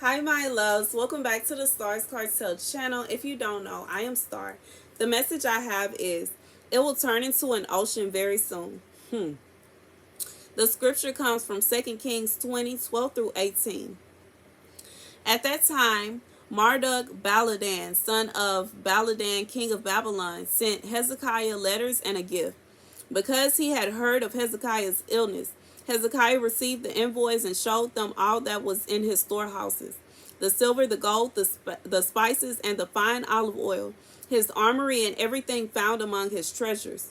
Hi my loves, welcome back to the Starscartel channel. If you don't know, I am Star. The message I have is, it will turn into an ocean very soon. The scripture comes from 2 Kings 20:12 through 18. At that time, Marduk-Baladan, son of Baladan, king of Babylon, sent Hezekiah letters and a gift. Because he had heard of Hezekiah's illness, Hezekiah received the envoys and showed them all that was in his storehouses: the silver, the gold, the spices, and the fine olive oil, his armory, and everything found among his treasures.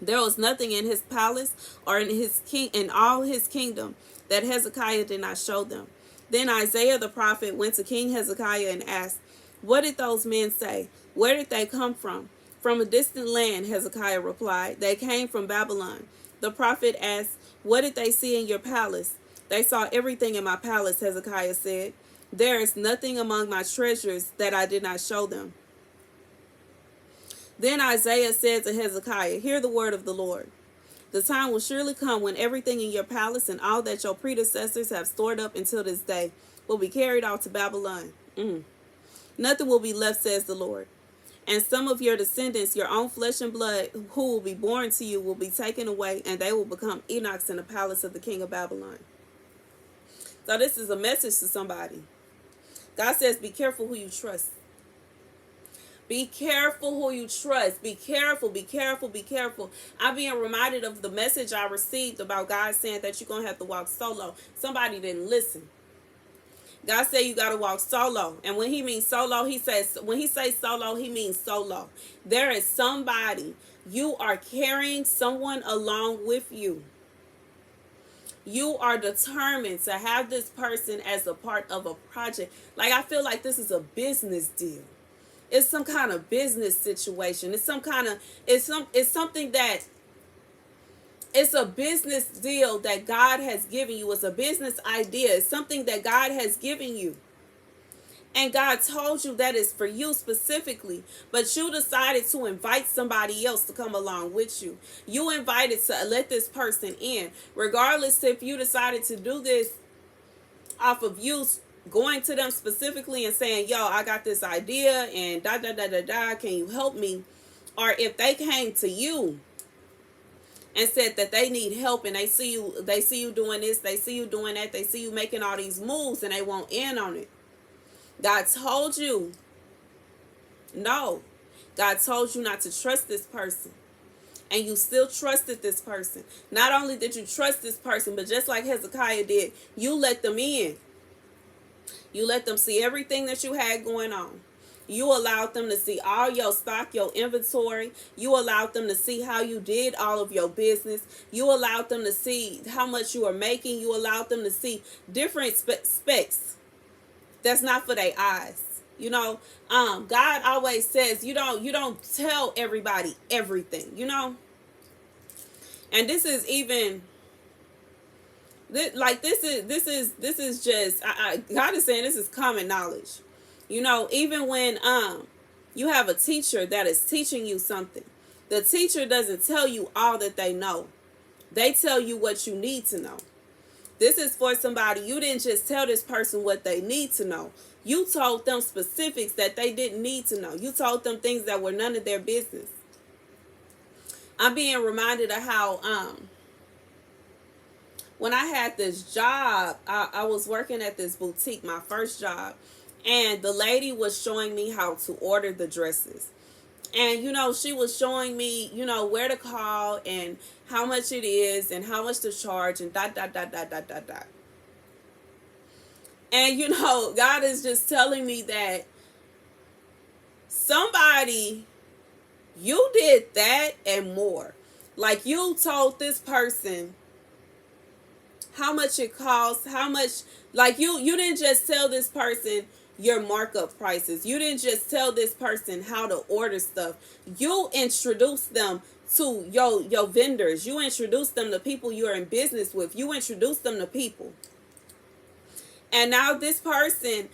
There was nothing in his palace or in all his kingdom that Hezekiah did not show them. Then Isaiah the prophet went to King Hezekiah and asked, "What did those men say? Where did they come from?" "From a distant land," Hezekiah replied. "They came from Babylon." The prophet asked, "What did they see in your palace?" "They saw everything in my palace," Hezekiah said. "There is nothing among my treasures that I did not show them." Then Isaiah said to Hezekiah, "Hear the word of the Lord. The time will surely come when everything in your palace and all that your predecessors have stored up until this day will be carried off to Babylon. Nothing will be left, says the Lord. And some of your descendants, your own flesh and blood, who will be born to you, will be taken away, and they will become eunuchs in the palace of the king of Babylon." So this is a message to somebody. God says, be careful who you trust. Be careful who you trust. Be careful, be careful, be careful. I'm being reminded of the message I received about God saying that you're going to have to walk solo. Somebody didn't listen. God said you got to walk solo. And when he means solo, when he says solo, he means solo. There is somebody, you are carrying someone along with you. You are determined to have this person as a part of a project. Like, I feel like this is a business deal. It's some kind of business situation. It's something that, it's a business deal that God has given you. It's a business idea. It's something that God has given you. And God told you that it's for you specifically. But you decided to invite somebody else to come along with you. You invited to let this person in. Regardless if you decided to do this off of you going to them specifically and saying, "Yo, I got this idea and can you help me?" Or if they came to you and said that they need help and they see you doing this, they see you doing that, they see you making all these moves and they won't in on it. God told you no. God told you not to trust this person. And you still trusted this person. Not only did you trust this person, but just like Hezekiah did, you let them in. You let them see everything that you had going on. You allowed them to see all your stock, your inventory. You allowed them to see how you did all of your business. You allowed them to see how much you are making. You allowed them to see different specs that's not for their eyes. You know, God always says you don't tell everybody everything, you know. And this is even like this is just God is saying this is common knowledge. You know, even when you have a teacher that is teaching you something, the teacher doesn't tell you all that they know. They tell you what you need to know. This is for somebody. You didn't just tell this person what they need to know. You told them specifics that they didn't need to know. You told them things that were none of their business. I'm being reminded of how when I had this job, I was working at this boutique, my first job, and the lady was showing me how to order the dresses. And, you know, she was showing me, you know, where to call and how much it is and how much to charge and dot. And, you know, God is just telling me that somebody, you did that and more. Like, you told this person how much it costs, how much, like you didn't just tell this person your markup prices. You didn't just tell this person how to order stuff. You introduced them to your vendors. You introduced them to people you're in business with. You introduced them to people. And now this person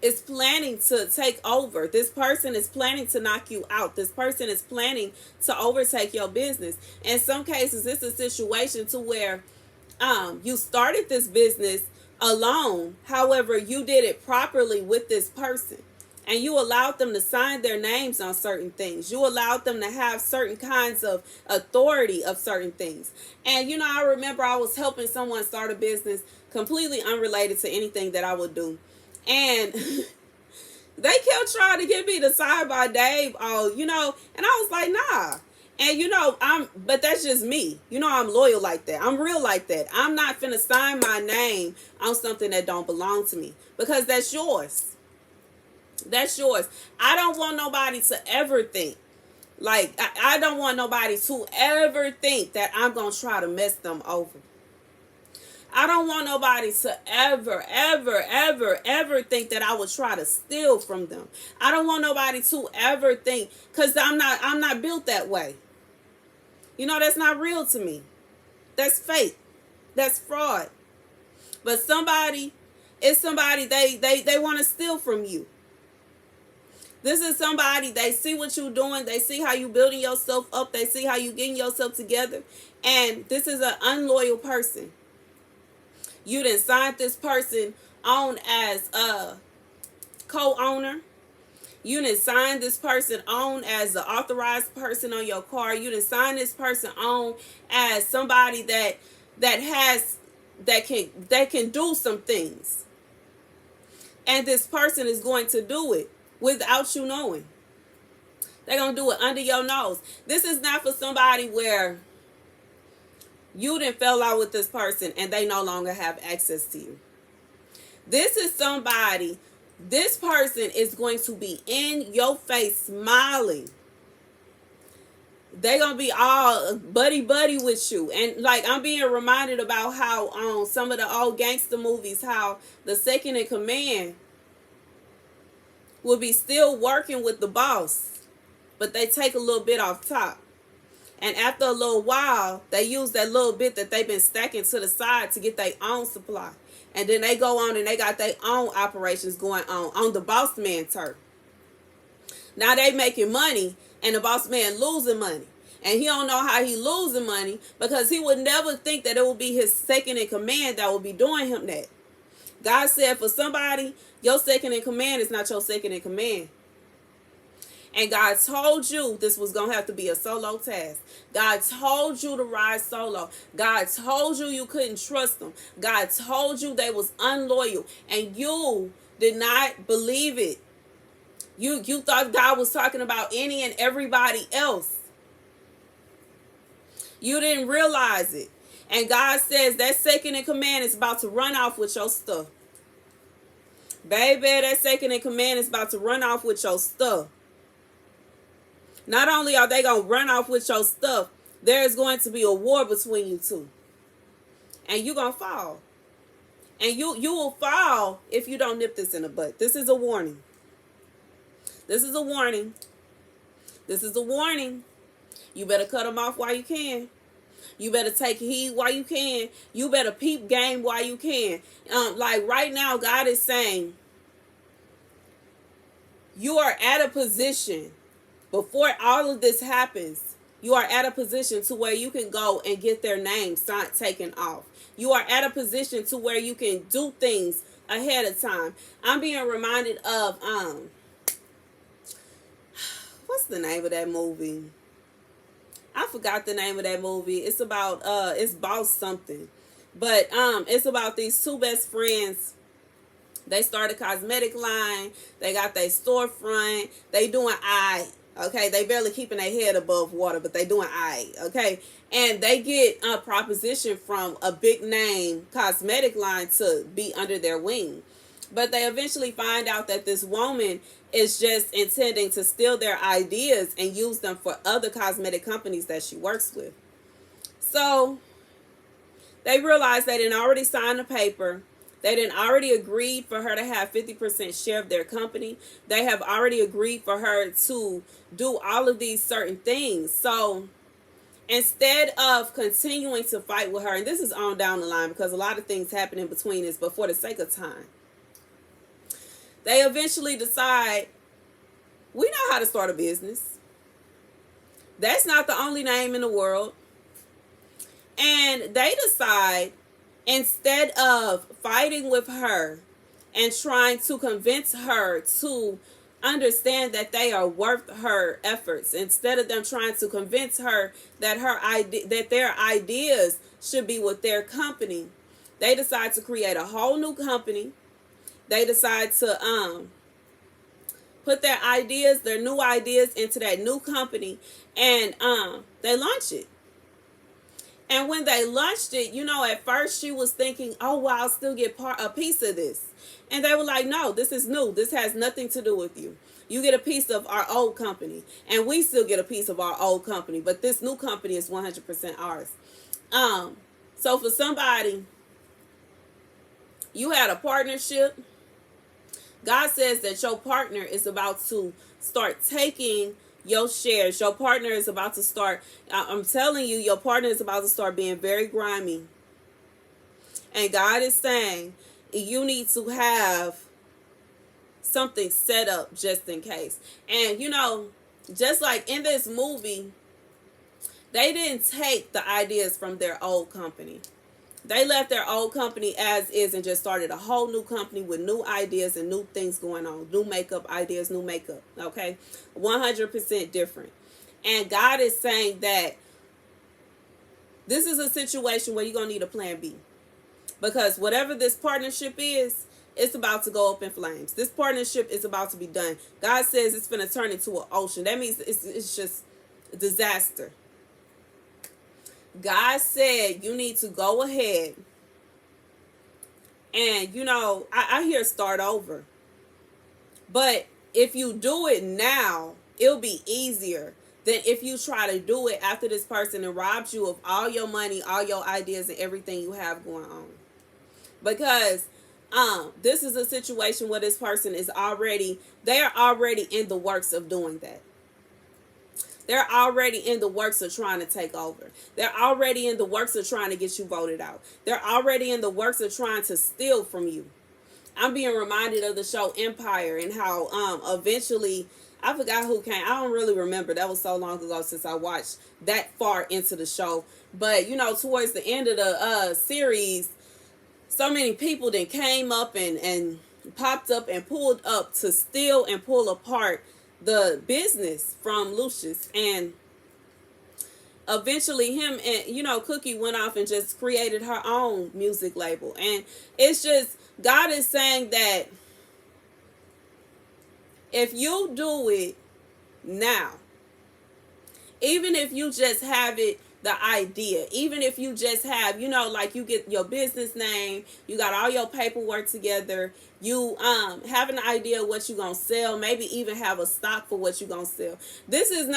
is planning to take over. This person is planning to knock you out. This person is planning to overtake your business. In some cases, it's a situation to where you started this business alone. However, you did it properly with this person. And you allowed them to sign their names on certain things. You allowed them to have certain kinds of authority of certain things. And, I remember I was helping someone start a business completely unrelated to anything that I would do. And they kept trying to get me to sign by Dave. And I was like, nah. And, but that's just me. I'm loyal like that. I'm real like that. I'm not finna sign my name on something that don't belong to me, because that's yours. That's yours. I don't want nobody to ever think, like, I don't want nobody to ever think that I'm going to try to mess them over. I don't want nobody to ever, ever, ever, ever think that I would try to steal from them. I don't want nobody to ever think, because I'm not built that way. That's not real to me. That's fake. That's fraud. But somebody, they want to steal from you. This is somebody, they see what you're doing. They see how you building yourself up. They see how you getting yourself together. And this is an unloyal person. You done signed this person on as a co-owner. You done signed this person on as the authorized person on your car. You done signed this person on as somebody that can do some things. And this person is going to do it without you knowing. They're going to do it under your nose. This is not for somebody where you done fell out with this person and they no longer have access to you. This is somebody, this person is going to be in your face smiling. They're going to be all buddy-buddy with you. And like, I'm being reminded about how on some of the old gangster movies, how the second in command will be still working with the boss, but they take a little bit off top. And after a little while, they use that little bit that they've been stacking to the side to get their own supply. And then they go on and they got their own operations going on the boss man turf. Now they making money and the boss man losing money. And he don't know how he losing money, because he would never think that it would be his second in command that would be doing him that. God said for somebody, your second in command is not your second in command. And God told you this was going to have to be a solo task. God told you to ride solo. God told you you couldn't trust them. God told you they was unloyal. And you did not believe it. You thought God was talking about any and everybody else. You didn't realize it. And God says that second in command is about to run off with your stuff. Baby, that second in command is about to run off with your stuff. Not only are they going to run off with your stuff, there is going to be a war between you two. And you're going to fall. And you will fall if you don't nip this in the butt. This is a warning. This is a warning. This is a warning. You better cut them off while you can. You better take heed while you can. You better peep game while you can. Like right now, God is saying, you are at a position, before all of this happens, you are at a position to where you can go and get their names taken off. You are at a position to where you can do things ahead of time. I'm being reminded of, what's the name of that movie? I forgot the name of that movie. It's about, it's Boss something. But it's about these two best friends. They started a cosmetic line. They got their storefront. They doing okay? They barely keeping their head above water, but they doing okay? And they get a proposition from a big name cosmetic line to be under their wing. But they eventually find out that this woman is just intending to steal their ideas and use them for other cosmetic companies that she works with. So they realize they didn't already sign the paper. They didn't already agreed for her to have 50% share of their company. They have already agreed for her to do all of these certain things. So instead of continuing to fight with her, and this is on down the line because a lot of things happen in between this, but for the sake of time, they eventually decide, we know how to start a business. That's not the only name in the world. And they decide, instead of fighting with her and trying to convince her to understand that they are worth her efforts, instead of them trying to convince her that their ideas should be with their company, they decide to create a whole new company. They decide to put their new ideas into that new company, and they launch it. And when they launched it, at first she was thinking, oh, well, I'll still get a piece of this. And they were like, no, this is new. This has nothing to do with you. You get a piece of our old company, and we still get a piece of our old company. But this new company is 100% ours. So for somebody, you had a partnership. God says that your partner is about to start taking your shares. Your partner is about to start, I'm telling you, your partner is about to start being very grimy. And God is saying you need to have something set up just in case. And just like in this movie, they didn't take the ideas from their old company. They left their old company as is and just started a whole new company with new ideas and new things going on. New makeup ideas, new makeup. Okay? 100% different. And God is saying that this is a situation where you're going to need a plan B. Because whatever this partnership is, it's about to go up in flames. This partnership is about to be done. God says it's going to turn into an ocean. That means it's just a disaster. God said you need to go ahead and, I hear start over. But if you do it now, it'll be easier than if you try to do it after this person and robs you of all your money, all your ideas, and everything you have going on. Because this is a situation where this person they're already in the works of doing that. They're already in the works of trying to take over. They're already in the works of trying to get you voted out. They're already in the works of trying to steal from you. I'm being reminded of the show Empire and how eventually, I forgot who came. I don't really remember. That was so long ago since I watched that far into the show. But, towards the end of the series, so many people then came up and popped up and pulled up to steal and pull apart the business from Lucius. And eventually him and Cookie went off and just created her own music label. And it's just, God is saying that if you do it now, even if you just have it, the idea, even if you just have, like you get your business name, you got all your paperwork together, you have an idea of what you're going to sell, maybe even have a stock for what you're going to sell. This is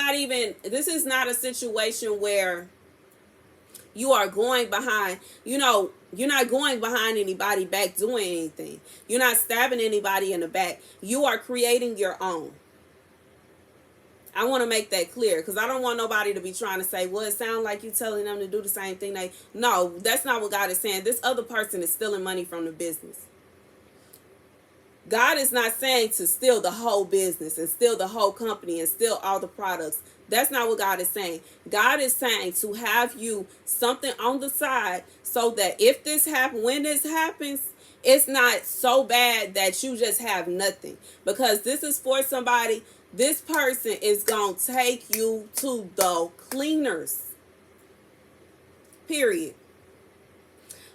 not a situation where you are going behind, you're not going behind anybody back doing anything. You're not stabbing anybody in the back. You are creating your own. I want to make that clear because I don't want nobody to be trying to say, well, it sounds like you telling them to do the same thing. No, that's not what God is saying. This other person is stealing money from the business. God is not saying to steal the whole business and steal the whole company and steal all the products. That's not what God is saying. God is saying to have you something on the side so that if this happens, when this happens, it's not so bad that you just have nothing. Because this is for somebody. This person is going to take you to the cleaners. Period.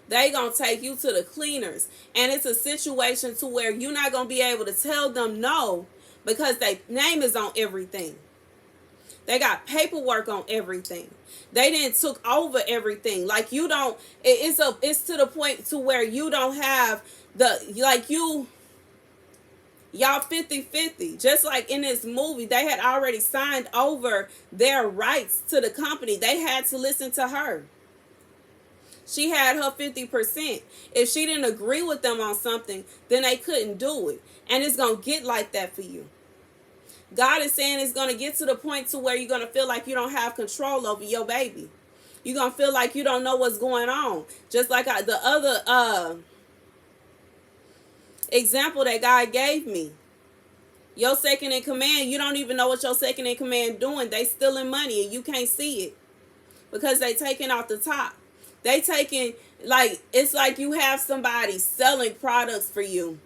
They going to take you to the cleaners. And it's a situation to where you're not going to be able to tell them no because their name is on everything. They got paperwork on everything. They didn't took over everything. Like you don't, it's to the point to where you don't have y'all 50-50. Just like in this movie, they had already signed over their rights to the company. They had to listen to her. She had her 50%. If she didn't agree with them on something, then they couldn't do it. And it's going to get like that for you. God is saying it's going to get to the point to where you're going to feel like you don't have control over your baby. You're going to feel like you don't know what's going on. Just like the other example that God gave me. Your second in command, you don't even know what your second in command doing. They stealing money and you can't see it because they taking off the top. They taking, like, it's like you have somebody selling products for you,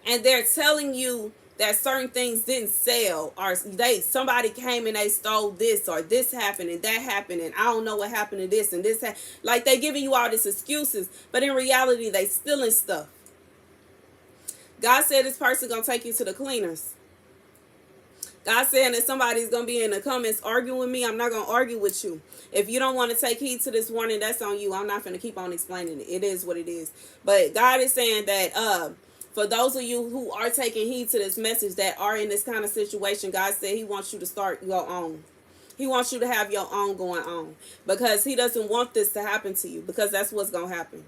and they're telling you that certain things didn't sell, or somebody came and they stole this, or this happened and that happened, and I don't know what happened to this and this. Like, they giving you all these excuses, but in reality, they stealing stuff. God said this person gonna take you to the cleaners. God saying that somebody's going to be in the comments arguing with me. I'm not going to argue with you. If you don't want to take heed to this warning, that's on you. I'm not going to keep on explaining it. It is what it is. But God is saying that for those of you who are taking heed to this message, that are in this kind of situation, God said he wants you to start your own. He wants you to have your own going on, because he doesn't want this to happen to you, because that's what's going to happen.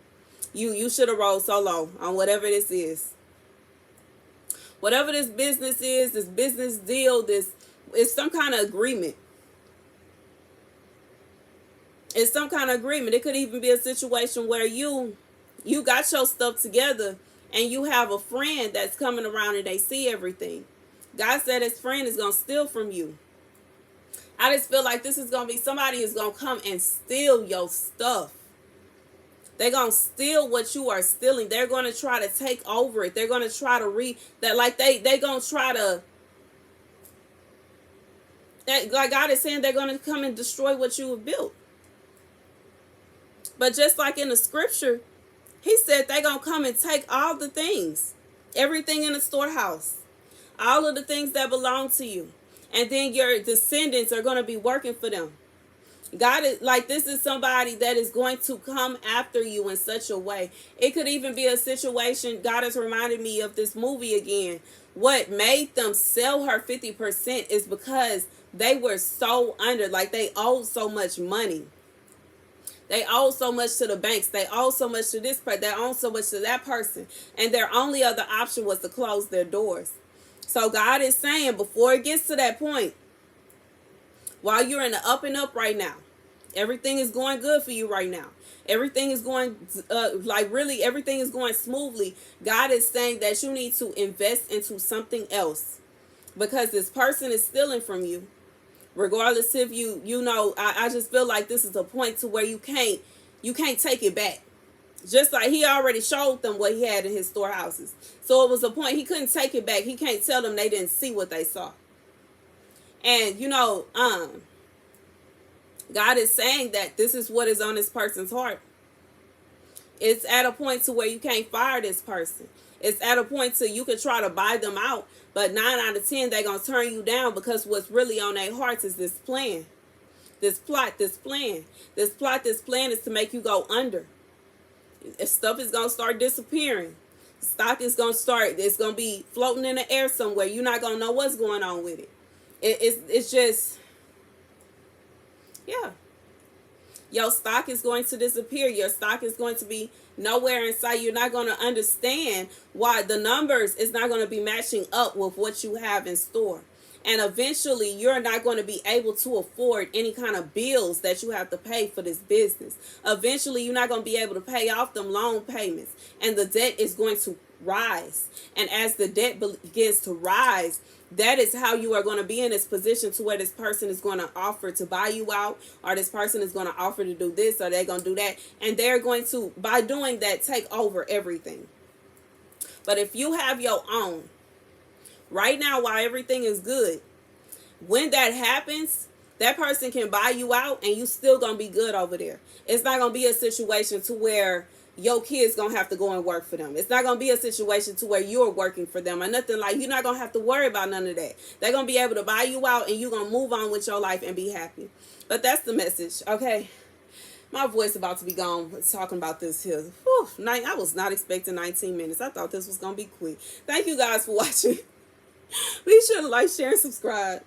You should have rolled solo on whatever this is. Whatever this business is, this business deal, this is some kind of agreement. It's some kind of agreement. It could even be a situation where you got your stuff together and you have a friend that's coming around and they see everything. God said his friend is going to steal from you. I just feel like this is going to be, somebody is going to come and steal your stuff. They're going to steal what you are stealing. They're going to try to take over it. They're going to try to read that, like they're going to try to, that, like God is saying, they're going to come and destroy what you have built. But just like in the scripture, he said they're going to come and take all the things, everything in the storehouse, all of the things that belong to you. And then your descendants are going to be working for them. God is like, this is somebody that is going to come after you in such a way. It could even be a situation. God has reminded me of this movie again. What made them sell her 50% is because they were so under, like they owed so much money. They owed so much to the banks. They owed so much to this person. They owed so much to that person. And their only other option was to close their doors. So God is saying, before it gets to that point, while you're in the up and up right now, everything is going good for you right now. Everything is going, really everything is going smoothly. God is saying that you need to invest into something else, because this person is stealing from you. Regardless if I just feel like this is a point to where you can't take it back. Just like he already showed them what he had in his storehouses. So it was a point he couldn't take it back. He can't tell them they didn't see what they saw. And, God is saying that this is what is on this person's heart. It's at a point to where you can't fire this person. It's at a point to you can try to buy them out, but 9 out of 10, they're going to turn you down, because what's really on their hearts is this plan. This plot, this plan. This plot, this plan is to make you go under. Stuff is going to start disappearing. Stock is going to start, it's going to be floating in the air somewhere. You're not going to know what's going on with it. It's just, yeah. Your stock is going to disappear. Your stock is going to be nowhere in sight. You're not going to understand why the numbers is not going to be matching up with what you have in store. And eventually, you're not going to be able to afford any kind of bills that you have to pay for this business. Eventually, you're not going to be able to pay off them loan payments. And the debt is going to rise. And as the debt begins to rise, that is how you are going to be in this position to where this person is going to offer to buy you out, or this person is going to offer to do this, or they're going to do that. And they're going to, by doing that, take over everything. But if you have your own, right now, while everything is good, when that happens, that person can buy you out and you still going to be good over there. It's not going to be a situation to where your kids going to have to go and work for them. It's not going to be a situation to where you're working for them or nothing. Like, you're not going to have to worry about none of that. They're going to be able to buy you out and you're going to move on with your life and be happy. But that's the message, okay? My voice about to be gone talking about this here. Whew, I was not expecting 19 minutes. I thought this was going to be quick. Thank you guys for watching. Be sure to like, share, and subscribe.